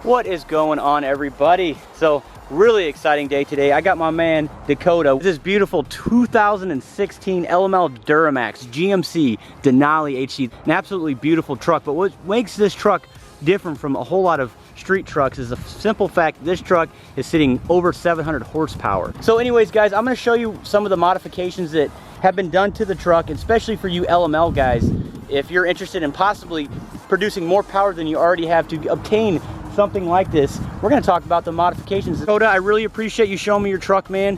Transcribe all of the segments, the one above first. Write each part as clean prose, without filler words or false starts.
What is going on, everybody? So really exciting day today. I got my man Dakota with this beautiful 2016 LML Duramax GMC Denali HD. An absolutely beautiful truck, but what makes this truck different from a whole lot of street trucks is the simple fact that this truck is sitting over 700 horsepower. So anyways, guys, I'm going to show you some of the modifications that have been done to the truck, especially for you LML guys. If you're interested in possibly producing more power than you already have to obtain something like this, we're going to talk about the modifications. Dakota, I really appreciate you showing me your truck, man.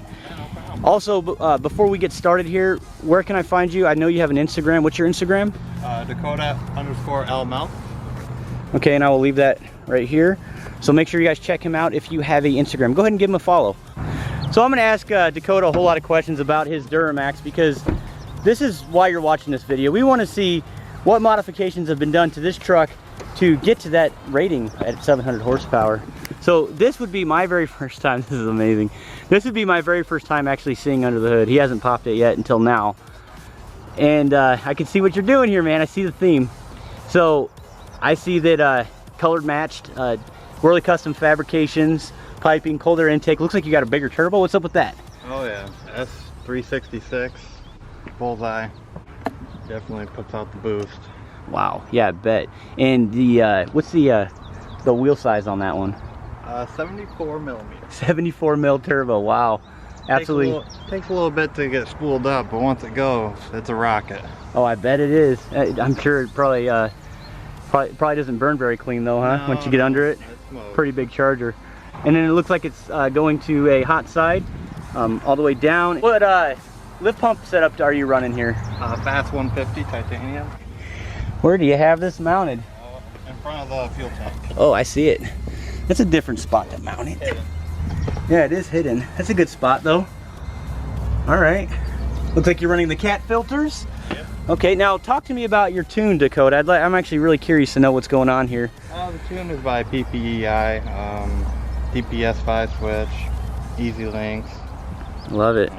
Also, before we get started here, where can I find you? I know you have an Instagram. What's your Instagram? Dakota_LML. Okay, and I will leave that right here. So make sure you guys check him out if you have a Instagram. Go ahead and give him a follow. So I'm going to ask Dakota a whole lot of questions about his Duramax, because this is why you're watching this video. We want to see what modifications have been done to this truck to get to that rating at 700 horsepower. So this would be my very first time. This is amazing. This would be my very first time actually seeing under the hood. He hasn't popped it yet until now. And I can see what you're doing here, man. I see the theme. So I see that colored matched, Whirly Custom Fabrications, piping, cold air intake. Looks like you got a bigger turbo. What's up with that? Oh yeah, S366 bullseye. Definitely puts out the boost. Wow, yeah, I bet. And the what's the wheel size on that one? 74 millimeter. 74 mil turbo. Wow, absolutely. Takes a little bit to get spooled up, but once it goes, it's a rocket. Oh, I bet it is. I'm sure it probably doesn't burn very clean though, huh? No, once you get under it, pretty big charger. And then it looks like it's going to a hot side, all the way down. What lift pump setup are you running here? Fass 150 titanium. Where do you have this mounted? In front of the fuel tank. Oh, I see it. That's a different spot to mount it. Hidden. Yeah, it is hidden. That's a good spot though. All right. Looks like you're running the cat filters. Yep. Okay, now talk to me about your tune, Dakota. I'm actually really curious to know what's going on here. The tune is by PPEI, DPS5 switch, Easy Links. Love it.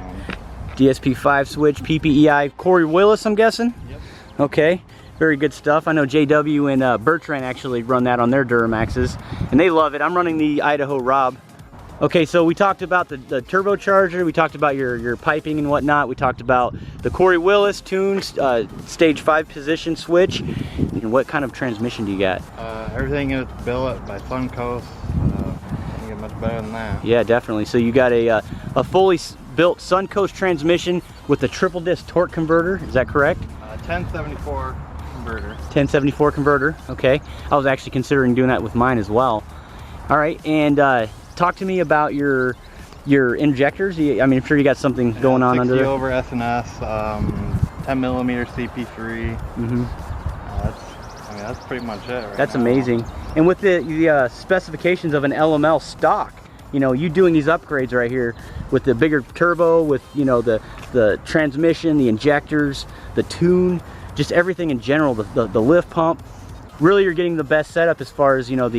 DSP5 switch, PPEI, Corey Willis, I'm guessing? Yep. Okay. Very good stuff. I know JW and Bertrand actually run that on their Duramaxes, and they love it. I'm running the Idaho Rob. Okay, so we talked about the turbocharger, we talked about your piping and whatnot, we talked about the Corey Willis tuned stage 5 position switch. And what kind of transmission do you got? Everything is Billet by Suncoast. Can't get much better than that. Yeah, definitely. So you got a fully built Suncoast transmission with a triple disc torque converter, is that correct? 1074 converter. 1074 converter, okay. I was actually considering doing that with mine as well. All right, and talk to me about your injectors. I mean, I'm sure you got something going on under there. 60 over S&S, 10 millimeter CP3. Mm-hmm. That's pretty much it right That's now. amazing. And with the specifications of an LML stock, you know, you doing these upgrades right here with the bigger turbo, with, you know, the transmission, the injectors, the tune, just everything in general, the lift pump. Really, you're getting the best setup as far as, you know,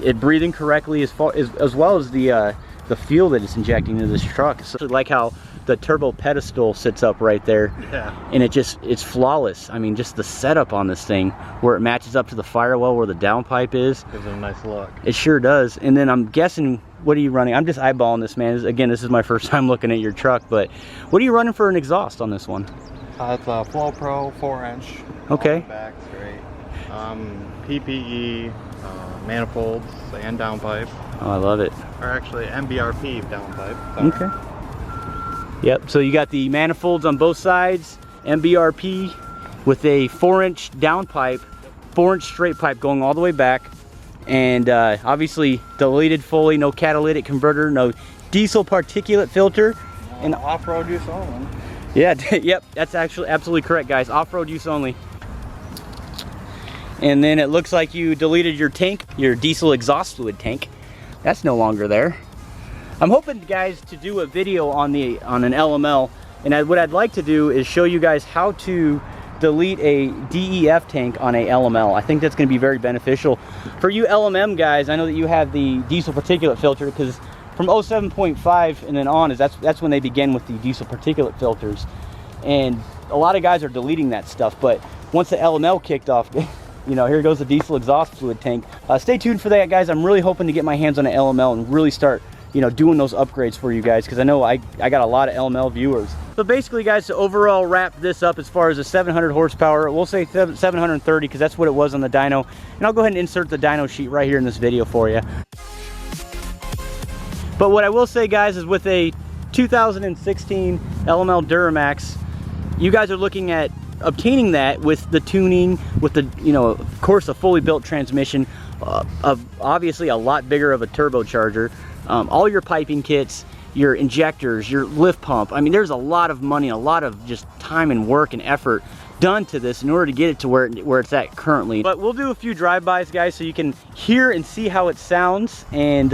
it breathing correctly, as well as the fuel that it's injecting into this truck. So like how the turbo pedestal sits up right there. Yeah. And it's flawless. I mean, just the setup on this thing, where it matches up to the firewall where the downpipe is. Gives it a nice look. It sure does. And then I'm guessing, what are you running? I'm just eyeballing this, man. Again, this is my first time looking at your truck, but what are you running for an exhaust on this one? It's a Flow Pro 4-inch. Okay. Back straight. PPE manifolds and downpipe. Oh, I love it. Or actually MBRP downpipe. So. Okay. Yep, so you got the manifolds on both sides, MBRP with a 4-inch downpipe, 4-inch straight pipe going all the way back, and obviously deleted fully, no catalytic converter, no diesel particulate filter. And off-road use only. Yeah, yep, that's actually absolutely correct, guys. Off-road use only. And then it looks like you deleted your tank, your diesel exhaust fluid tank. That's no longer there. I'm hoping, guys, to do a video on an LML, and what I'd like to do is show you guys how to delete a DEF tank on a LML. I think that's going to be very beneficial for you LMM guys. I know that you have the diesel particulate filter, because from 07.5 and then on, that's when they begin with the diesel particulate filters, and a lot of guys are deleting that stuff. But once the LML kicked off, you know, here goes the diesel exhaust fluid tank. Stay tuned for that, guys. I'm really hoping to get my hands on an LML and really start, you know, doing those upgrades for you guys, because I know I got a lot of LML viewers. But basically, guys, to overall wrap this up as far as the 700 horsepower, we'll say 730 because that's what it was on the dyno. And I'll go ahead and insert the dyno sheet right here in this video for you. But what I will say, guys, is with a 2016 LML Duramax, you guys are looking at obtaining that with the tuning, with the, you know, of course, a fully built transmission, of obviously a lot bigger of a turbocharger, all your piping kits, your injectors, your lift pump. I mean, there's a lot of money, a lot of just time and work and effort done to this in order to get it to where it's at currently. But we'll do a few drive-bys, guys, so you can hear and see how it sounds. And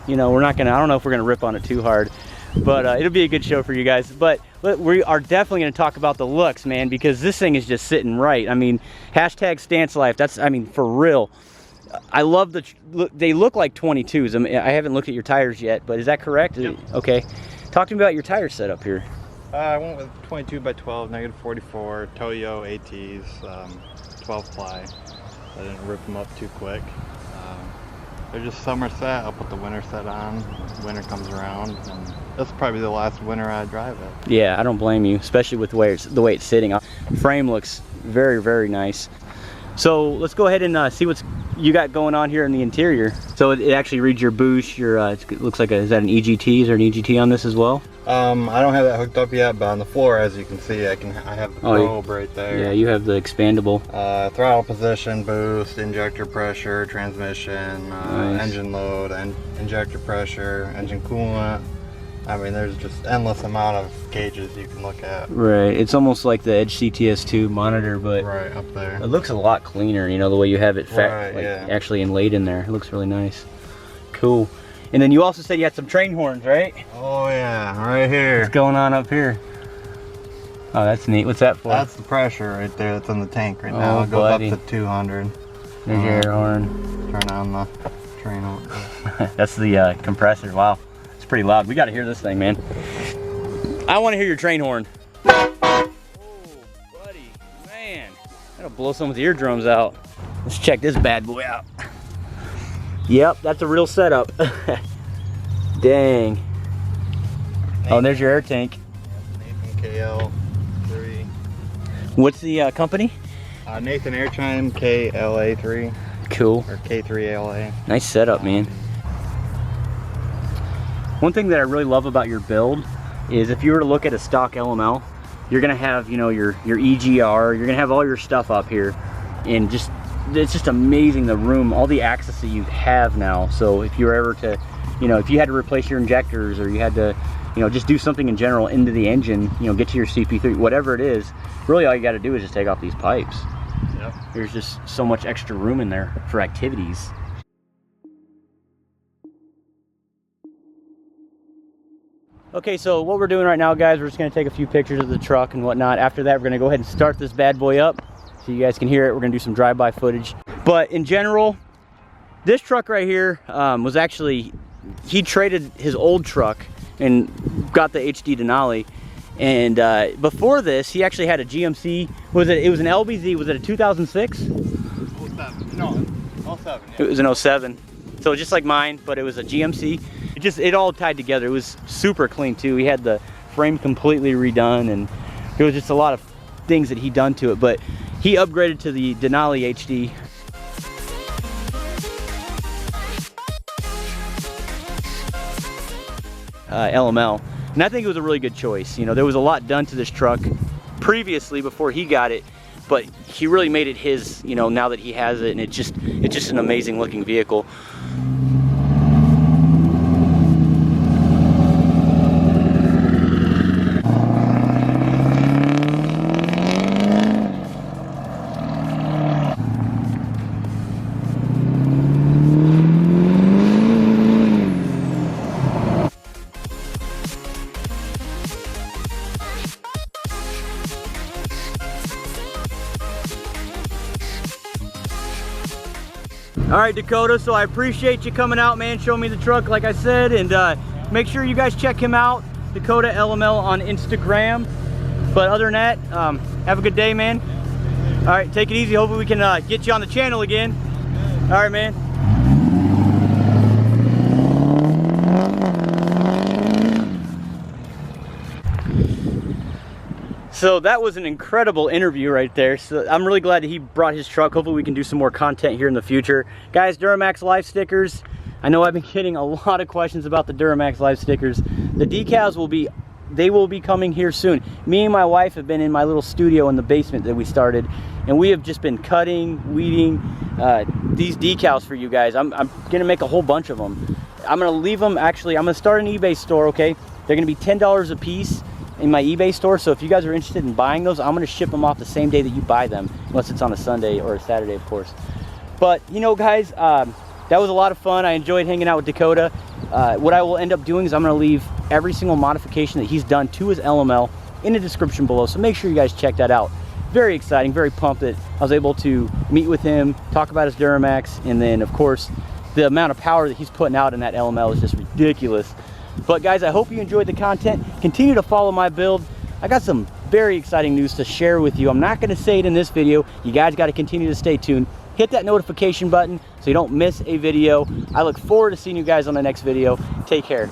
you know, we're not gonna, I don't know if we're gonna rip on it too hard, but it'll be a good show for you guys. But we are definitely gonna talk about the looks, man, because this thing is just sitting right. I mean, hashtag stance life, that's, I mean, for real. I love they look like 22s. I mean, I haven't looked at your tires yet, but is that correct? Yep. Okay. Talk to me about your tire setup here. I went with 22 by 12, negative 44, Toyo ATs, 12 ply. I didn't rip them up too quick. They're just summer set. I'll put the winter set on. Winter comes around, and that's probably the last winter I drive it. Yeah, I don't blame you, especially with the way it's sitting. The frame looks very, very nice. So let's go ahead and see what's you got going on here in the interior. So it actually reads your boost. Your it looks like is that an EGT? Is there an EGT on this as well? I don't have that hooked up yet, but on the floor, as you can see, I have the probe right there. Yeah, you have the expandable. Throttle position, boost, injector pressure, transmission, nice. Engine load, and injector pressure, engine coolant. I mean, there's just endless amount of gauges you can look at. Right, it's almost like the Edge CTS2 monitor, but right up there. It looks a lot cleaner, you know, the way you have it yeah. actually inlaid in there. It looks really nice. Cool. And then you also said you had some train horns, right? Oh yeah, right here. What's going on up here? Oh, that's neat. What's that for? That's the pressure right there that's in the tank right now. It goes up to 200. There's your air horn. Turn on the train horn. That's the compressor. Wow. Pretty loud. We got to hear this thing, man. I want to hear your train horn. Oh, buddy, man, that'll blow someone's eardrums out. Let's check this bad boy out. Yep, that's a real setup. Dang. Oh, and there's your air tank. Nathan KL3. What's the company? Nathan Airtime KLA3. Cool. Or K3LA. Nice setup, man. One thing that I really love about your build is if you were to look at a stock LML, you're gonna have, you know, your EGR, you're gonna have all your stuff up here, and just it's just amazing, the room, all the access that you have now. So if you were ever to, you know, if you had to replace your injectors, or you had to, you know, just do something in general into the engine, you know, get to your CP3, whatever it is, really all you got to do is just take off these pipes. Yep. There's just so much extra room in there for activities. Okay, so what we're doing right now, guys, we're just going to take a few pictures of the truck and whatnot. After that, we're going to go ahead and start this bad boy up so you guys can hear it. We're going to do some drive-by footage. But in general, this truck right here was actually, he traded his old truck and got the HD Denali. And before this, he actually had a GMC, it was an LBZ, was it a 2006? 07, no, 07. Yeah. It was an 07. So just like mine, but it was a GMC. It all tied together. It was super clean too. He had the frame completely redone, and there was just a lot of things that he done to it. But he upgraded to the Denali HD. LML, and I think it was a really good choice. You know, there was a lot done to this truck previously before he got it, but he really made it his, you know, now that he has it, and it's just an amazing looking vehicle. All right, Dakota, so I appreciate you coming out, man, showing me the truck, like I said, and make sure you guys check him out, Dakota LML on Instagram. But other than that, have a good day, man. All right, take it easy. Hopefully we can get you on the channel again. All right, man. So that was an incredible interview right there. So I'm really glad that he brought his truck. Hopefully we can do some more content here in the future. Guys, Duramax life stickers. I know I've been getting a lot of questions about the Duramax life stickers. The decals will be coming here soon. Me and my wife have been in my little studio in the basement that we started, and we have just been cutting, weeding these decals for you guys. I'm gonna make a whole bunch of them. I'm gonna leave them, actually, I'm gonna start an eBay store, okay? They're gonna be $10 a piece in my eBay store, so if you guys are interested in buying those, I'm gonna ship them off the same day that you buy them, unless it's on a Sunday or a Saturday, of course. But, you know, guys, that was a lot of fun. I enjoyed hanging out with Dakota. What I will end up doing is I'm gonna leave every single modification that he's done to his LML in the description below, so make sure you guys check that out. Very exciting, very pumped that I was able to meet with him, talk about his Duramax, and then, of course, the amount of power that he's putting out in that LML is just ridiculous. But guys, I hope you enjoyed the content. Continue to follow my build. I got some very exciting news to share with you. I'm not gonna say it in this video. You guys gotta continue to stay tuned. Hit that notification button so you don't miss a video. I look forward to seeing you guys on the next video. Take care.